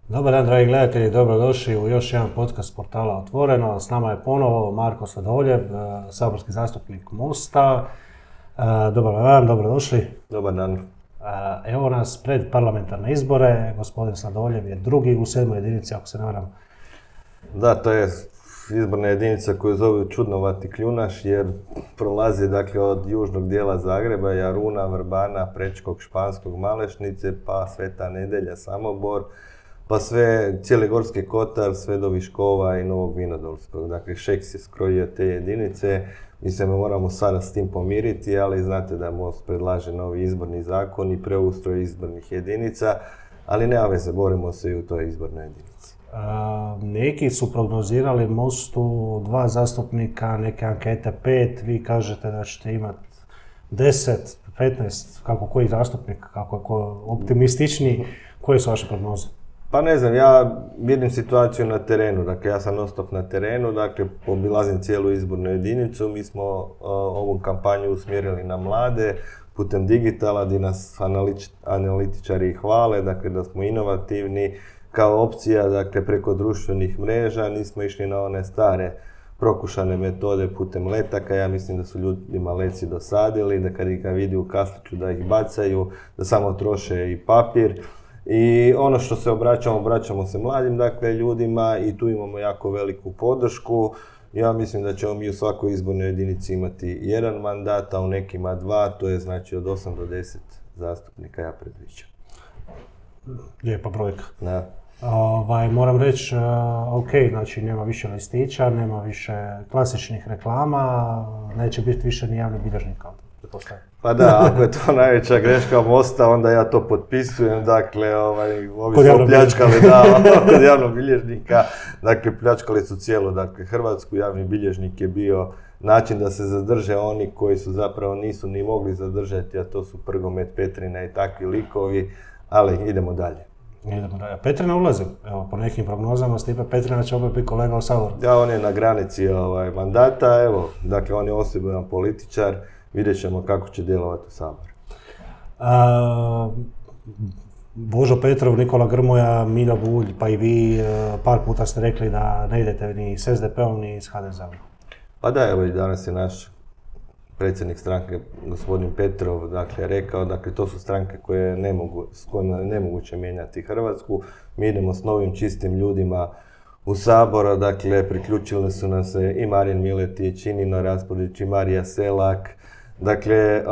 Dobar dan, dragi gledatelji, dobrodošli u još jedan podcast portala Otvoreno. S nama je ponovo Marko Sladoljev, saborski zastupnik MOST-a. Dobar dan, dobrodošli. Dobar dan. Evo nas pred parlamentarne izbore. Gospodin Sladoljev je drugi u 7. jedinici, ako se ne varam. Da, to je izborna jedinica koju zovu Čudnovati kljunaš, jer prolazi dakle od južnog dijela Zagreba, Jaruna, Vrbana, Prečkog, Španskog, Malešnice, pa Sveta Nedelja, Samobor, pa sve cijeli Gorski kotar, sve do Viškova i Novog Vinodolskog. Dakle, Šeks je skrojio te jedinice. Mi se moramo sada s tim pomiriti, ali znate da MOST predlaže novi izborni zakon i preustroj izbornih jedinica, ali nema veze, borimo se i u toj izbornoj jedinici. Neki su prognozirali MOST-u 2 zastupnika, neke ankete 5, vi kažete da ćete imati 10, 15, kako koji zastupnik, kako je optimističniji. Koje su vaše prognoze? Pa ne znam, ja vidim situaciju na terenu, dakle ja sam non stop na terenu, dakle obilazim cijelu izbornu jedinicu, mi smo ovu kampanju usmjerili na mlade putem digitala gdje nas analitičari hvale, dakle da smo inovativni kao opcija, dakle preko društvenih mreža, nismo išli na one stare prokušane metode putem letaka. Ja mislim da su ljudima leci dosadili, da kad ih ga vidi u kasliću da ih bacaju, da samo troše i papir. I ono što se obraćamo se mladim, dakle, ljudima i tu imamo jako veliku podršku. Ja mislim da ćemo mi u svakoj izbornoj jedinici imati 1 mandat, a u nekima 2, to je znači od 8 do 10 zastupnika ja predviđam. Lijepa brojka. Da. Moram reći, znači nema više listića, nema više klasičnih reklama, neće biti više ni javnih bilježnika. Pa da, ako je to najveća greška MOST-a, onda ja to potpisujem, dakle, ovi su pljačkali, kod javnog bilježnika, dakle, pljačkali su cijelu, dakle, Hrvatsku, javni bilježnik je bio način da se zadrže oni koji su zapravo nisu ni mogli zadržati, a to su Prgomet, Petrina i takvi likovi, ali idemo dalje. Petrina ulazi, evo, po nekim prognozama Stipe Petrina će opet biti kolega u Saboru. Da, on je na granici mandata, evo, dakle, on je osebujan političar. Vidjet ćemo kako će djelovati u Saboru. Božo Petrov, Nikola Grmoja, Miro Bulj, pa i vi par puta ste rekli da ne idete ni s SDP-om ni s HDZ-om. Pa da, evo i danas je naš predsjednik stranke, gospodin Petrov, dakle, rekao, dakle, to su stranke s kojima je nemoguće mijenjati Hrvatsku. Mi idemo s novim čistim ljudima u Sabor, dakle, priključili su nam se i Marin Miletić, i Nino Raspudić, i Marija Selak. Dakle,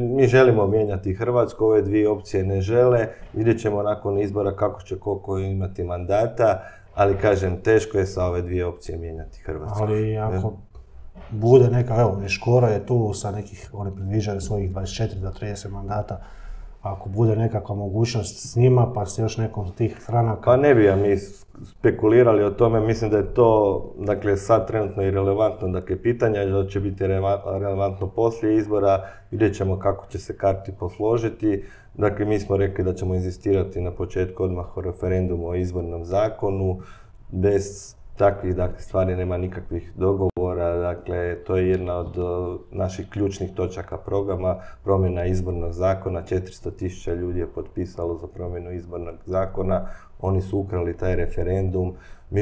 mi želimo mijenjati Hrvatsku, ove dvije opcije ne žele. Vidjet ćemo nakon izbora kako će koliko imati mandata, ali kažem, teško je sa ove dvije opcije mijenjati Hrvatsku. Ali ako bude neka, evo, Škoro je tu sa nekih, oni predviđaju svojih 24 do 30 mandata, ako bude nekakva mogućnost s njima, pa s još nekom od tih stranaka... Pa ne bi ja mi spekulirali o tome, mislim da je to, dakle, sad trenutno i relevantno, dakle, pitanja da će biti relevantno poslije izbora, vidjet ćemo kako će se karti posložiti. Dakle, mi smo rekli da ćemo inzistirati na početku odmah o referendumu o izbornom zakonu, bez takvih, dakle, stvari nema nikakvih dogovora, dakle, to je jedna od naših ključnih točaka programa, promjena izbornog zakona, 400.000 ljudi je potpisalo za promjenu izbornog zakona, oni su ukrali taj referendum, mi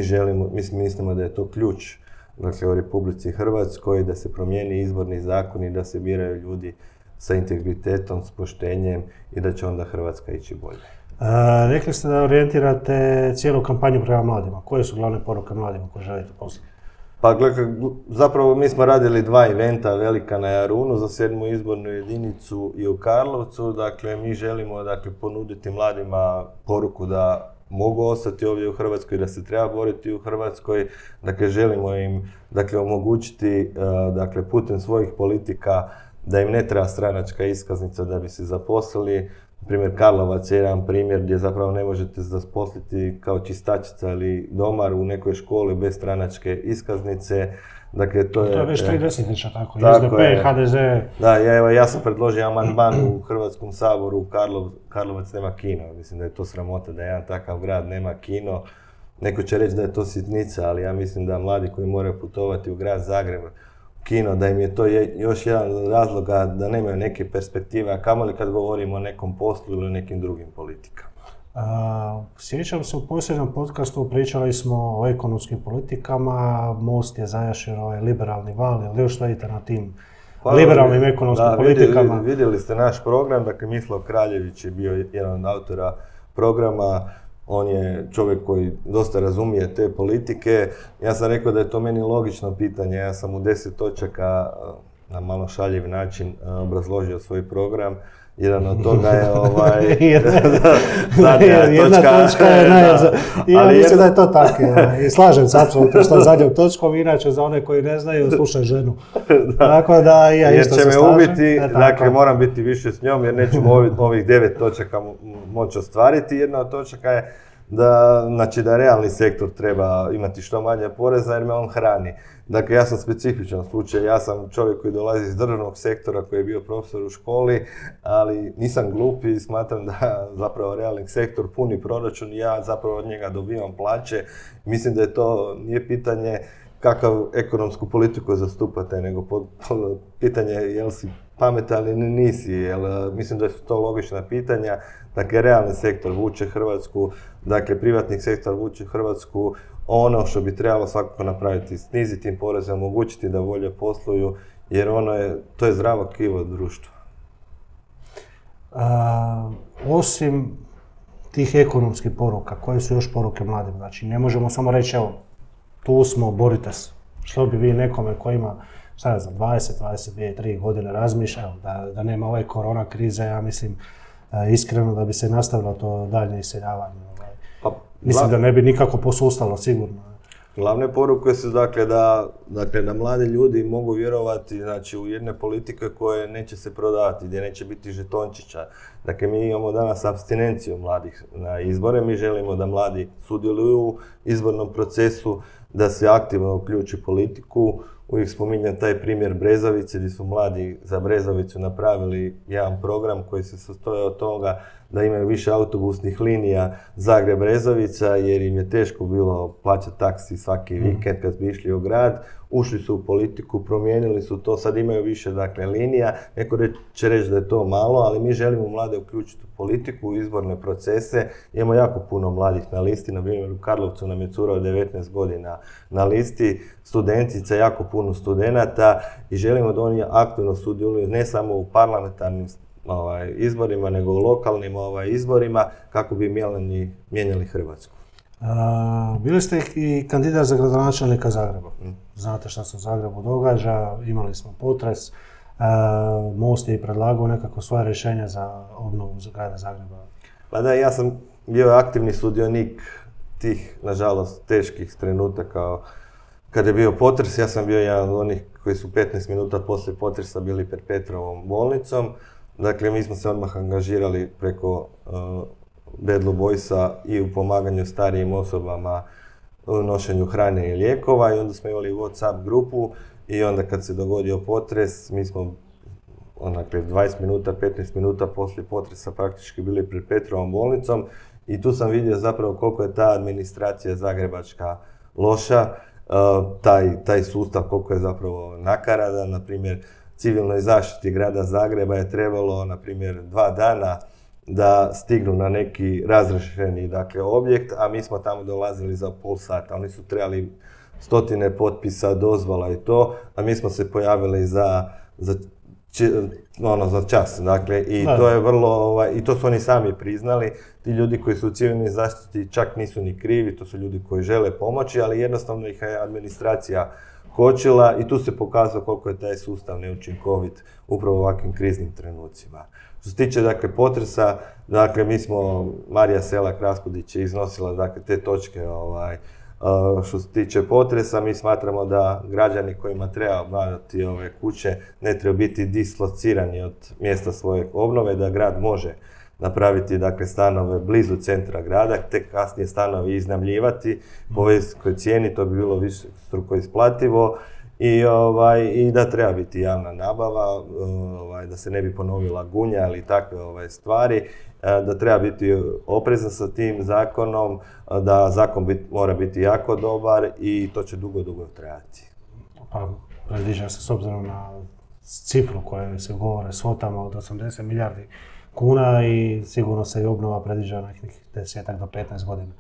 mislimo da je to ključ, dakle, u Republici Hrvatskoj, da se promijeni izborni zakon i da se biraju ljudi sa integritetom, s poštenjem i da će onda Hrvatska ići bolje. Rekli ste da orijentirate cijelu kampanju prema mladima. Koje su glavne poruke mladima koje želite poslati? Pa zapravo mi smo radili 2 eventa velika na Jarunu za 7. izbornu jedinicu i u Karlovcu. Dakle, mi želimo ponuditi mladima poruku da mogu ostati ovdje u Hrvatskoj, da se treba boriti u Hrvatskoj. Dakle, želimo im omogućiti putem svojih politika da im ne treba stranačka iskaznica da bi se zaposlili. Primjer Karlovac je jedan primjer gdje zapravo ne možete zaposliti kao čistačica ili domar u nekoj školi bez stranačke iskaznice. Dakle, to je već 3 desetljeća tako. SDP, HDZ... Da, ja sam predložio amandman u Hrvatskom saboru, Karlovac nema kino. Mislim da je to sramota da jedan takav grad nema kino. Neko će reći da je to sitnica, ali ja mislim da mladi koji moraju putovati u grad Zagreb, kino, da im je to još jedan od razloga da nemaju neke perspektive, a kamoli kad govorimo o nekom poslu ili nekim drugim politikama. Sjećam se, u posljednjem podcastu pričali smo o ekonomskim politikama, Most je zajašio ovaj liberalni val, ili još stojite na tim liberalnim ekonomskim politikama? Vidjeli ste naš program, dakle Mislav Kraljević je bio jedan od autora programa, on je čovjek koji dosta razumije te politike. Ja sam rekao da je to meni logično pitanje, ja sam u 10 točaka na malo šaljiv način obrazložio svoj program. Jedan od toga je jedna točka je ja mislim da je to tako. I slažem se apsolutno s tom zadnjom točkom, inače za one koji ne znaju, slušaj ženu. Tako da ja isto se slažem. Jer će me ubiti, dakle moram biti više s njom jer nećemo ovih 9 točaka moći ostvariti. Jedna od točaka je da realni sektor treba imati što manje poreza jer me on hrani. Dakle, ja sam specifičan slučaj, ja sam čovjek koji dolazi iz državnog sektora koji je bio profesor u školi, ali nisam glup i smatram da zapravo realni sektor puni proračun i ja zapravo od njega dobivam plaće. Mislim da je to nije pitanje kakav ekonomsku politiku zastupate, nego pitanje je li si pametan ili nisi, mislim da su to logična pitanja. Dakle, realni sektor vuče Hrvatsku, dakle, privatni sektor vuče Hrvatsku. Ono što bi trebalo svakako napraviti, sniziti im poreze, omogućiti da bolje posluju, jer to je zdravo tkivo društva. Osim tih ekonomskih poruka, koje su još poruke mladim? Znači, ne možemo samo reći, evo, tu smo, borite se. Što bi vi nekome koji ima, šta ne znam, 20, 22, 3 godine razmišljao, da nema ove korona krize, ja mislim, iskreno da bi se nastavilo to daljnje iseljavanje. Mislim da ne bi nikako posustalo, sigurno. Glavne poruke su da mladi ljudi mogu vjerovati u jedne politike koje neće se prodavati, gdje neće biti žetončića. Dakle, mi imamo danas apstinenciju mladih na izbore, mi želimo da mladi sudjeluju u izbornom procesu, da se aktivno uključi politiku. Uvijek spominjem taj primjer Brezovice, gdje su mladi za Brezovicu napravili jedan program koji se sastoji od toga da imaju više autobusnih linija Zagreb-Brezovica, jer im je teško bilo plaćati taksi svaki vikend kad bi išli u grad. Ušli su u politiku, promijenili su to, sad imaju više linija. Neko će reći da je to malo, ali mi želimo mlade uključiti u politiku, u izborne procese. Imamo jako puno mladih na listi, na primjer u Karlovcu nam je cura od 19 godina na listi, studentica, jako puno studenata i želimo da oni aktivno sudjeluju ne samo u parlamentarnim izborima, nego u lokalnim izborima kako bi mijenjali Hrvatsku. Bili ste i kandidat za gradonačelnika Zagreba. Znate šta se u Zagrebu događa, imali smo potres. Most je i predlagao nekako svoje rješenje za obnovu grada Zagreba. Pa da, ja sam bio aktivni sudionik tih, nažalost, teških trenutaka. Kad je bio potres, ja sam bio jedan od onih koji su 15 minuta poslije potresa bili pred Petrovom bolnicom. Dakle, mi smo se odmah angažirali preko Bad Blue Boysa i u pomaganju starijim osobama u nošenju hrane i lijekova i onda smo imali WhatsApp grupu i onda kad se dogodio potres, mi smo 20 minuta, 15 minuta poslije potresa praktički bili pred Petrovom bolnicom i tu sam vidio zapravo koliko je ta administracija zagrebačka loša, taj sustav koliko je zapravo nakaradan. Na primjer, civilnoj zaštiti grada Zagreba je trebalo, na primjer, 2 dana da stignu na neki razriješeni objekt, a mi smo tamo dolazili za pol sata. Oni su trebali 100 potpisa, dozvola i to, a mi smo se pojavili za čas. Dakle, i to je vrlo, i to su oni sami priznali. Ti ljudi koji su u civilnoj zaštiti čak nisu ni krivi, to su ljudi koji žele pomoći, ali jednostavno ih je administracija kočila i tu se pokazalo koliko je taj sustav neučinkovit upravo u ovakvim kriznim trenucima. Što se tiče potresa, mi smo, Marija Selak-Raspudić je iznosila te točke. Što se tiče potresa, mi smatramo da građani kojima treba obnavljati ove kuće ne treba biti dislocirani od mjesta svoje obnove, da grad može napraviti stanove blizu centra grada, te kasnije stanovi iznajmljivati po visokoj cijeni, to bi bilo višestruko isplativo i da treba biti javna nabava, da se ne bi ponovila Gunja ili takve stvari, da treba biti oprezan sa tim zakonom, da zakon mora biti jako dobar i to će dugo trajati. Pa, predviđa se s obzirom na cifru koje se govore svotama od 80 milijardi kuna i sigurno se i obnova predviđa nekih 10 do 15 godina.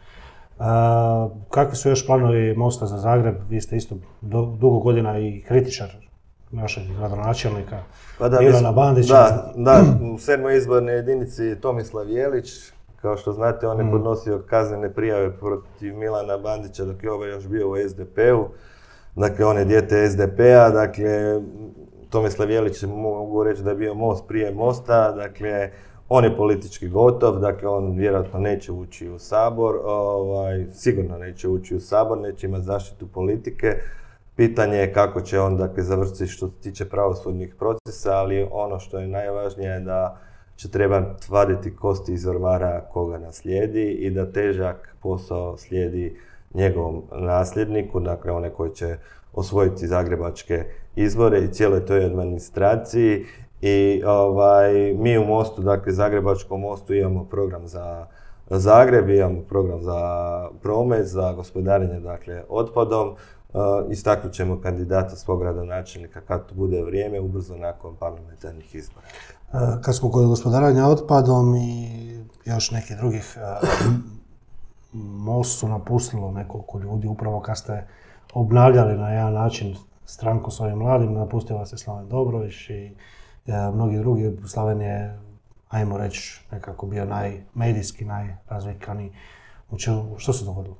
Kakvi su još planovi Mosta za Zagreb? Vi ste isto dugo godina i kritičar našeg gradonačelnika Milana Bandića. Da, u 7. izbornoj jedinici Tomislav Jelić, kao što znate, on je podnosio kaznene prijave protiv Milana Bandića dok je ovaj još bio u SDP-u. Dakle, on je dijete SDP-a, dakle, Tomislav Jelić mogu reći da je bio Most prije Mosta, dakle, on je politički gotov, dakle, on vjerojatno neće ući u Sabor, sigurno neće ući u Sabor, neće imati zaštitu politike. Pitanje je kako će on, dakle, završiti što se tiče pravosudnih procesa, ali ono što je najvažnije je da će trebati vaditi kosti iz ormara koga naslijedi i da težak posao slijedi njegovom nasljedniku, dakle one koji će osvojiti zagrebačke izbore i cijeloj toj administraciji. I mi u Mostu, dakle Zagrebačkom Mostu, imamo program za Zagreb, imamo program za promet, za gospodarenje, dakle, otpadom. Istaknut ćemo kandidata svog gradonačelnika kad to bude vrijeme, ubrzo nakon parlamentarnih izbora. Kad smo kod gospodarenja otpadom i još nekih drugih, Most su napustilo nekoliko ljudi, upravo kad ste obnavljali na jedan način stranku s ovim mladim, napustila se Slaven Dobrović i mnogi drugi. Slaven je, ajmo reći, nekako bio medijski najrazvikaniji. Što se dogodilo?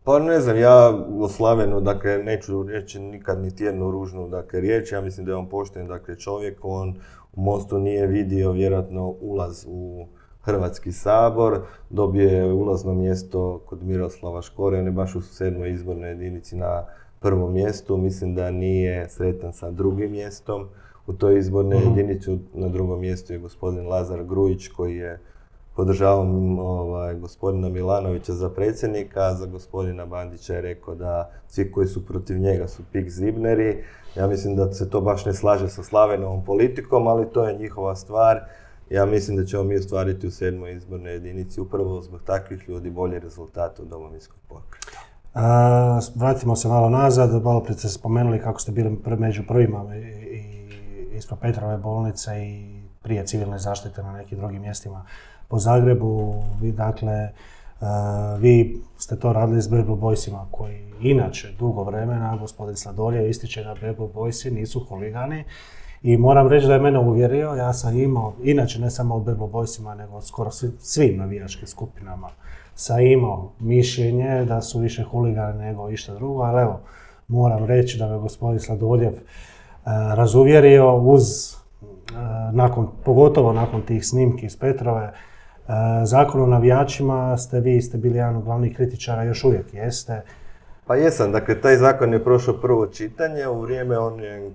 Pa ne znam, ja o Slavenu, dakle, neću reći nikad niti jednu ružnu, dakle, riječ. Ja mislim da je on pošten, dakle, čovjek. On u Mostu nije vidio vjerojatno ulaz u Hrvatski sabor, dobio je ulazno mjesto kod Miroslava Škore, on je baš u 7. izbornoj jedinici na prvom mjestu. Mislim da nije sretan sa drugim mjestom u toj izbornoj jedinici. Na drugom mjestu je gospodin Lazar Grujić koji je podržavao gospodina Milanovića za predsjednika, a za gospodina Bandića je rekao da svi koji su protiv njega su pik zibneri. Ja mislim da se to baš ne slaže sa Slavenovom politikom, ali to je njihova stvar. Ja mislim da ćemo mi ostvariti u 7. izbornoj jedinici upravo zbog takvih ljudi bolje rezultate u Domovinskog pokreta. Vratimo se malo nazad, malo prije ste spomenuli kako ste bili među prvima ispod Petrove bolnice i prije civilne zaštite na nekim drugim mjestima po Zagrebu. Vi ste to radili s Bad Blue Boysima koji inače dugo vremena, gospodin Sladoljev ističe da Bad Blue Boysi nisu huligani. I moram reći da je mene uvjerio, ja sam imao, inače ne samo u Bad Blue Boysima, nego skoro svim navijačkim skupinama, sam imao mišljenje da su više huligani nego išta drugo, ali evo, moram reći da me gospodin Sladoljev razuvjerio pogotovo nakon tih snimki iz Petrove. Zakon o navijačima ste bili jedan od glavnih kritičara, još uvijek jeste. Pa jesam, dakle taj zakon je prošao prvo čitanje, u vrijeme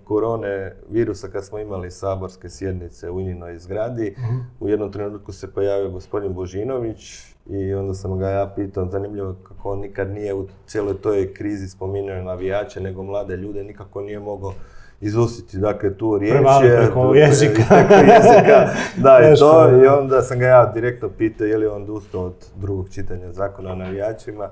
korone virusa kad smo imali saborske sjednice u Ininoj zgradi, u jednom trenutku se pojavio gospodin Božinović i onda sam ga ja pitao, zanimljivo kako on nikad nije u cijeloj toj krizi spominjao navijače, nego mlade ljude, nikako nije mogao izustiti, dakle, tu riječ je... Preko jezika. Da, i to, i onda sam ga ja direktno pitao je li on odustao od drugog čitanja zakona o navijačima,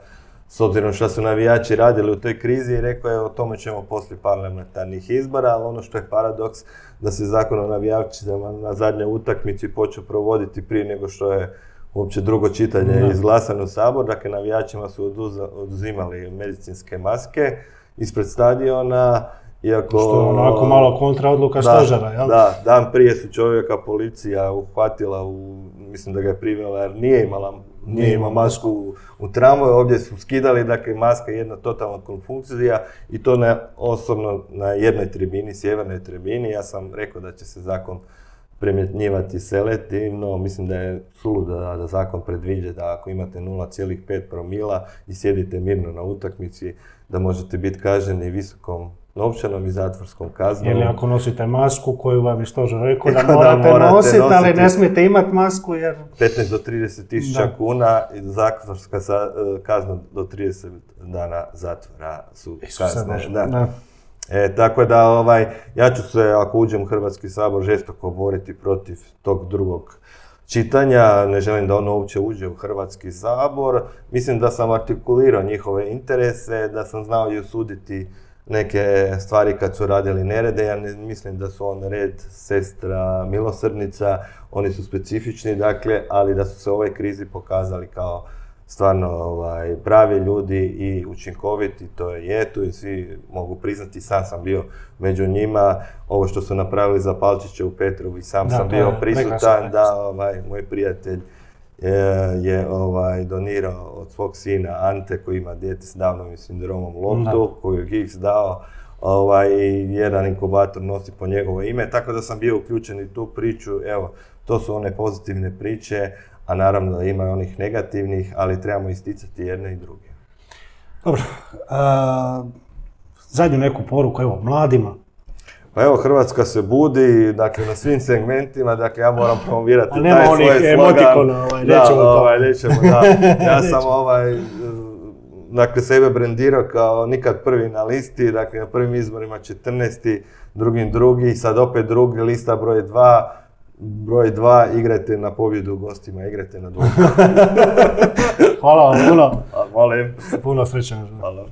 s obzirom što su navijači radili u toj krizi, i rekao je o tome ćemo poslije parlamentarnih izbora, ali ono što je paradoks da se zakon o navijačima na zadnjoj utakmici počeo provoditi prije nego što je uopće drugo čitanje izglasano u Sabor. Dakle, navijačima su oduzimali medicinske maske ispred stadiona. Iako, što je onako malo kontra odluka stožera, jel? Da, dan prije su čovjeka policija uhvatila, mislim da ga je privela jer nije imao masku u tramvaju, ovdje su skidali, dakle, maska je jedna totalna konfuzija i to osobno na jednoj tribini, sjevernoj tribini. Ja sam rekao da će se zakon primjenjivati selektivno, mislim da je suludo da zakon predviđa da ako imate 0,5 promila i sjedite mirno na utakmici, da možete biti kažnjeni visokom novčanom i zatvorskom kaznom. Ili ako nosite masku koju vam je stožer rekao da morate nositi, ali ne smijete imati masku jer... 15 do 30 tisuća kuna i zatvorska kazna do 30 dana zatvora su kazne. Tako da, ja ću se, ako uđem u Hrvatski sabor, žestoko boriti protiv tog drugog čitanja. Ne želim da ono uopće uđe u Hrvatski sabor. Mislim da sam artikulirao njihove interese, da sam znao i osuditi neke stvari kad su radili nerede. Ja ne mislim da su on Red, Sestra, Milosrdnica, oni su specifični, dakle, ali da su se u ovoj krizi pokazali kao stvarno pravi ljudi i učinkoviti, to je tu i svi mogu priznati, sam bio među njima. Ovo što su napravili za Palčiće u Petrovu i sam bio prisutan, da moj prijatelj je donirao od svog sina Ante koji ima dijete s Downovim sindromom loptu, koju je Gigs dao. I jedan inkubator nosi po njegovo ime, tako da sam bio uključen i tu priču. Evo, to su one pozitivne priče, a naravno da ima onih negativnih, ali trebamo isticati jedne i druge. Dobro, zadnju neku poruku, evo, mladima. Pa evo, Hrvatska se budi, dakle, na svim segmentima, dakle, ja moram promovirati taj svoj slogan. A nema onih emotikona, nećemo, ja sam dakle, sebe brendirao kao nikad prvi na listi, dakle, na prvim izborima 14. drugim drugi, sad opet drugi, lista broj 2. Broj 2, igrajte na pobjedu gostima, igrajte na dvoje. Hvala vam puno. Molim. Puno sreće. Hvala.